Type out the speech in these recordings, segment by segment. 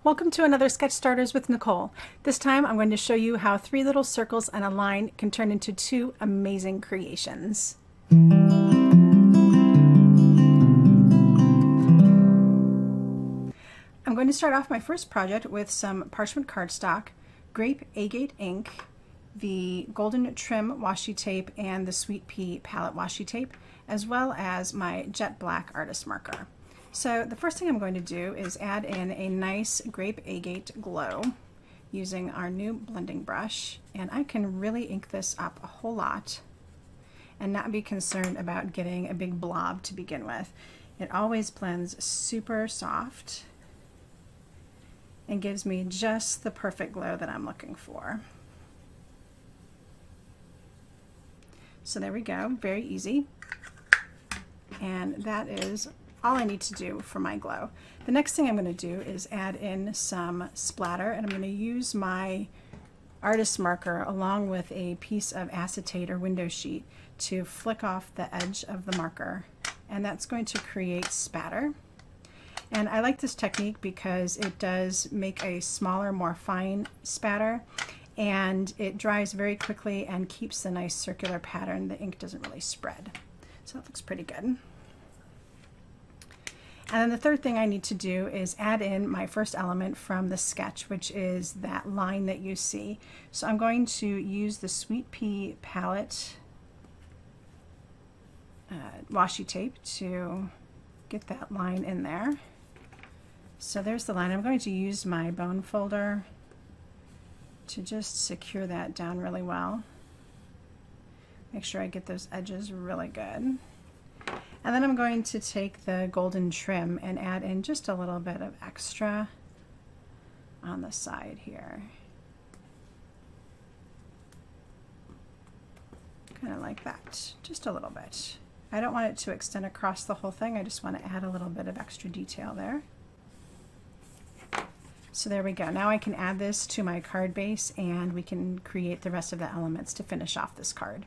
Welcome to another Sketch Starters with Nicole. This time I'm going to show you how 3 little circles and a line can turn into 2 amazing creations. I'm going to start off my first project with some parchment cardstock, grape agate ink, the golden trim washi tape, and the sweet pea palette washi tape, as well as my jet black artist marker. So the first thing I'm going to do is add in a nice grape agate glow using our new blending brush, and I can really ink this up a whole lot and not be concerned about getting a big blob to begin with. It always blends super soft and gives me just the perfect glow that I'm looking for. So there we go, very easy. And that is all I need to do for my glow. The next thing I'm going to do is add in some splatter, and I'm going to use my artist marker along with a piece of acetate or window sheet to flick off the edge of the marker, and that's going to create spatter. And I like this technique because it does make a smaller, more fine spatter, and it dries very quickly and keeps the nice circular pattern. The ink doesn't really spread. So that looks pretty good. And then the third thing I need to do is add in my first element from the sketch, which is that line that you see. So I'm going to use the sweet pea palette washi tape to get that line in there. So there's the line. I'm going to use my bone folder to just secure that down really well. Make sure I get those edges really good. And then I'm going to take the golden trim and add in just a little bit of extra on the side here. Kind of like that, just a little bit. I don't want it to extend across the whole thing. I just want to add a little bit of extra detail there. So there we go. Now I can add this to my card base and we can create the rest of the elements to finish off this card.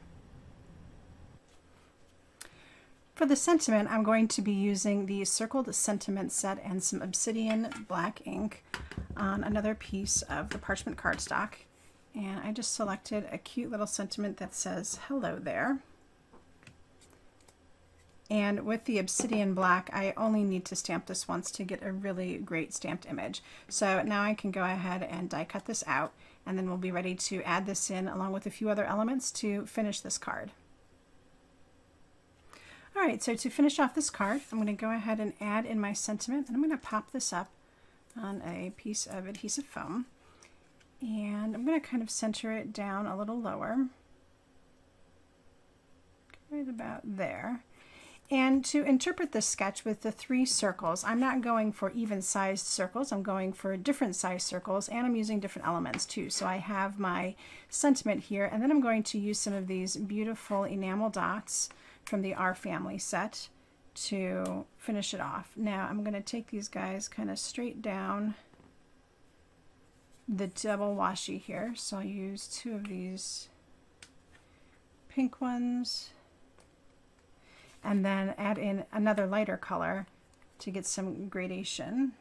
For the sentiment, I'm going to be using the circled sentiment set and some obsidian black ink on another piece of the parchment cardstock. And I just selected a cute little sentiment that says, "Hello there." And with the obsidian black, I only need to stamp this once to get a really great stamped image. So now I can go ahead and die cut this out, and then we'll be ready to add this in along with a few other elements to finish this card. All right, so to finish off this card, I'm going to go ahead and add in my sentiment, and I'm going to pop this up on a piece of adhesive foam. And I'm going to kind of center it down a little lower, right about there. And to interpret this sketch with the 3 circles, I'm not going for even-sized circles. I'm going for different size circles, and I'm using different elements too. So I have my sentiment here, and then I'm going to use some of these beautiful enamel dots from the R Family set to finish it off. Now I'm going to take these guys kind of straight down the double washi here. So I'll use 2 of these pink ones and then add in another lighter color to get some gradation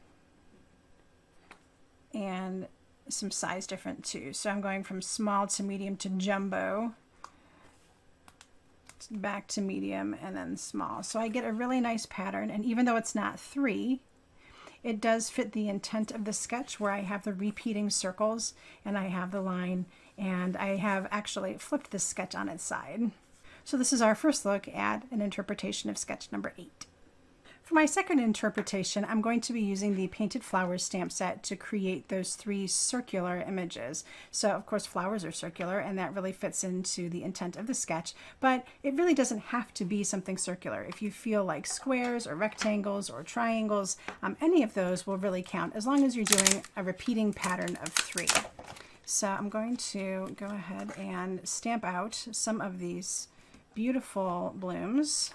and some size different too. So I'm going from small to medium to jumbo, back to medium, and then small. So I get a really nice pattern, and even though it's not 3, it does fit the intent of the sketch where I have the repeating circles and I have the line, and I have actually flipped this sketch on its side. So this is our first look at an interpretation of sketch number 8. For my second interpretation, I'm going to be using the Painted Flowers stamp set to create those 3 circular images. So of course flowers are circular, and that really fits into the intent of the sketch, but it really doesn't have to be something circular. If you feel like squares or rectangles or triangles, any of those will really count as long as you're doing a repeating pattern of 3. So I'm going to go ahead and stamp out some of these beautiful blooms.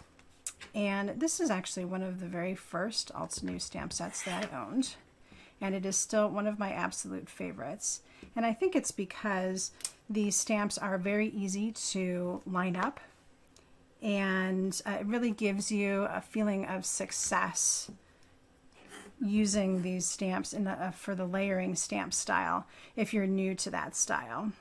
And this is actually one of the very first Altenew stamp sets that I owned, and it is still one of my absolute favorites. And I think it's because these stamps are very easy to line up, and it really gives you a feeling of success using these stamps for the layering stamp style if you're new to that style.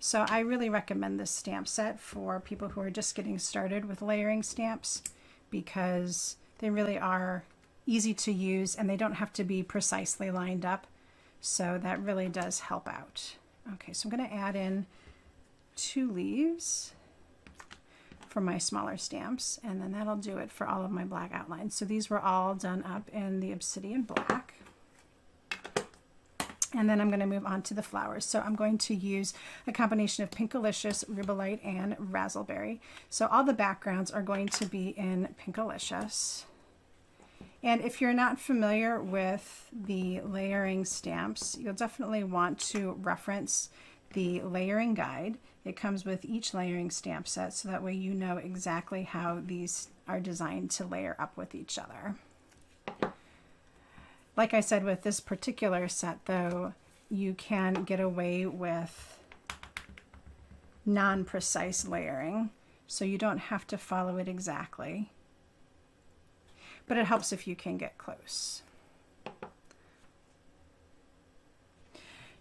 So I really recommend this stamp set for people who are just getting started with layering stamps, because they really are easy to use and they don't have to be precisely lined up. So that really does help out. Okay, so I'm going to add in 2 leaves for my smaller stamps, and then that'll do it for all of my black outlines. So these were all done up in the obsidian black. And then I'm going to move on to the flowers. So I'm going to use a combination of Pinkalicious, Ribbolite, and Razzleberry. So all the backgrounds are going to be in Pinkalicious. And if you're not familiar with the layering stamps, you'll definitely want to reference the layering guide. It comes with each layering stamp set, so that way you know exactly how these are designed to layer up with each other. Like I said, with this particular set though, you can get away with non-precise layering, so you don't have to follow it exactly, but it helps if you can get close.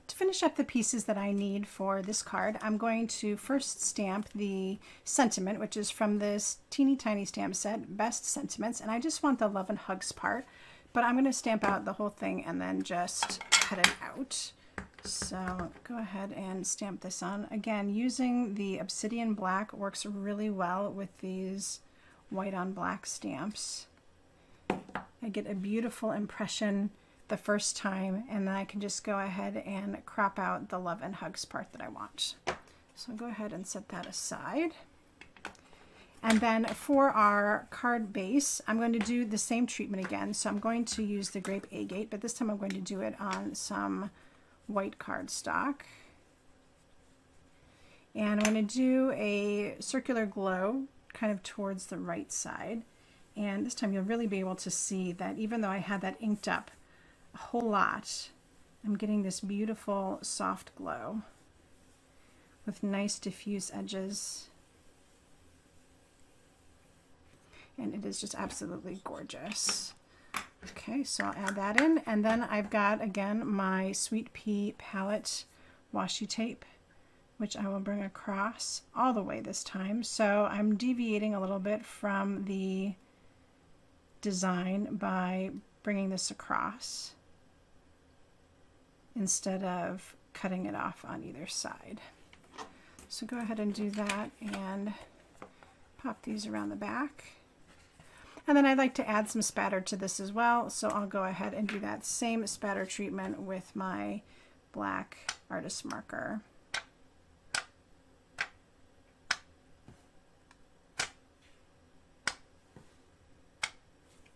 To finish up the pieces that I need for this card, I'm going to first stamp the sentiment, which is from this teeny tiny stamp set, Best Sentiments, and I just want the Love and Hugs part, but I'm going to stamp out the whole thing and then just cut it out. So go ahead and stamp this on. Again, using the obsidian black works really well with these white on black stamps. I get a beautiful impression the first time, and then I can just go ahead and crop out the Love and Hugs part that I want. So I'll go ahead and set that aside. And then for our card base, I'm going to do the same treatment again. So I'm going to use the grape agate, but this time I'm going to do it on some white cardstock. And I'm going to do a circular glow kind of towards the right side. And this time you'll really be able to see that even though I had that inked up a whole lot, I'm getting this beautiful soft glow with nice diffuse edges. And it is just absolutely gorgeous. Okay, so I'll add that in, and then I've got again my Sweet Pea palette washi tape, which I will bring across all the way this time. So I'm deviating a little bit from the design by bringing this across instead of cutting it off on either side. So go ahead and do that and pop these around the back. And then I'd like to add some spatter to this as well, so I'll go ahead and do that same spatter treatment with my black artist marker.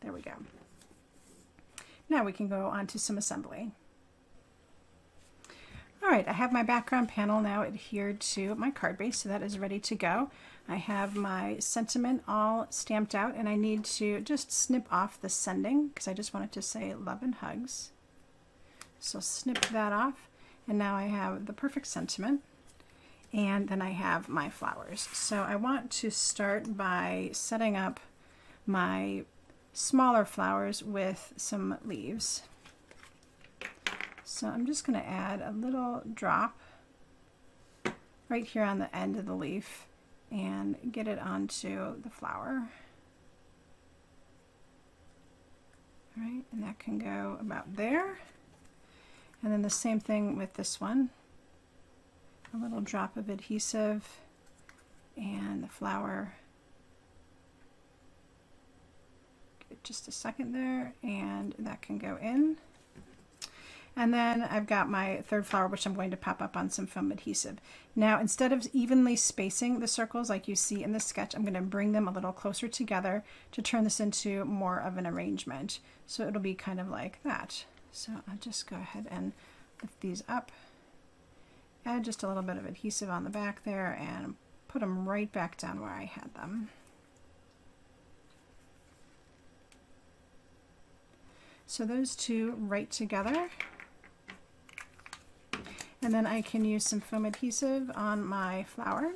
There we go. Now we can go on to some assembly. All right, I have my background panel now adhered to my card base, so that is ready to go. I have my sentiment all stamped out, and I need to just snip off the sending because I just want it to say Love and Hugs. So snip that off, and now I have the perfect sentiment, and then I have my flowers. So I want to start by setting up my smaller flowers with some leaves. So I'm just going to add a little drop right here on the end of the leaf and get it onto the flower. All right, and that can go about there. And then the same thing with this one. A little drop of adhesive and the flower. Give it just a second there, and that can go in. And then I've got my third flower, which I'm going to pop up on some foam adhesive. Now, instead of evenly spacing the circles like you see in the sketch, I'm going to bring them a little closer together to turn this into more of an arrangement. So it'll be kind of like that. So I'll just go ahead and lift these up, add just a little bit of adhesive on the back there, and put them right back down where I had them. So those two right together. And then I can use some foam adhesive on my flower.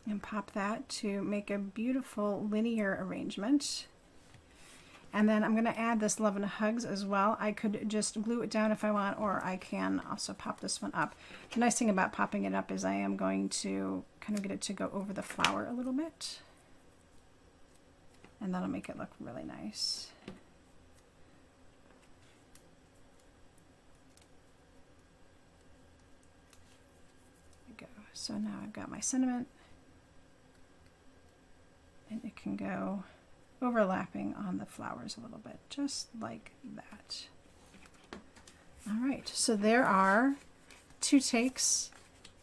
and pop that to make a beautiful linear arrangement. And then I'm going to add this Love and Hugs as well. I could just glue it down if I want, or I can also pop this one up. The nice thing about popping it up is I am going to kind of get it to go over the flower a little bit. And that'll make it look really nice. There we go. So now I've got my sentiment. And it can go overlapping on the flowers a little bit, just like that. All right, so there are 2 takes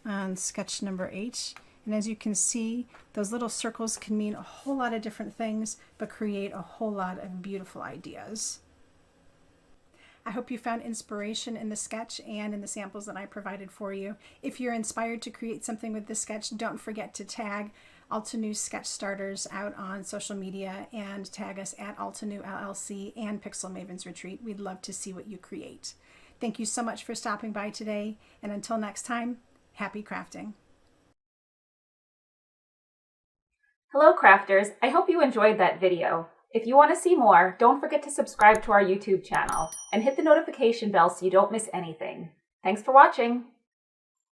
on sketch number 8. And as you can see, those little circles can mean a whole lot of different things, but create a whole lot of beautiful ideas. I hope you found inspiration in the sketch and in the samples that I provided for you. If you're inspired to create something with this sketch, don't forget to tag Altenew Sketch Starters out on social media and tag us at Altenew LLC and Pixel Mavens Retreat. We'd love to see what you create. Thank you so much for stopping by today, and until next time, happy crafting. Hello crafters, I hope you enjoyed that video. If you want to see more, don't forget to subscribe to our YouTube channel and hit the notification bell so you don't miss anything. Thanks for watching!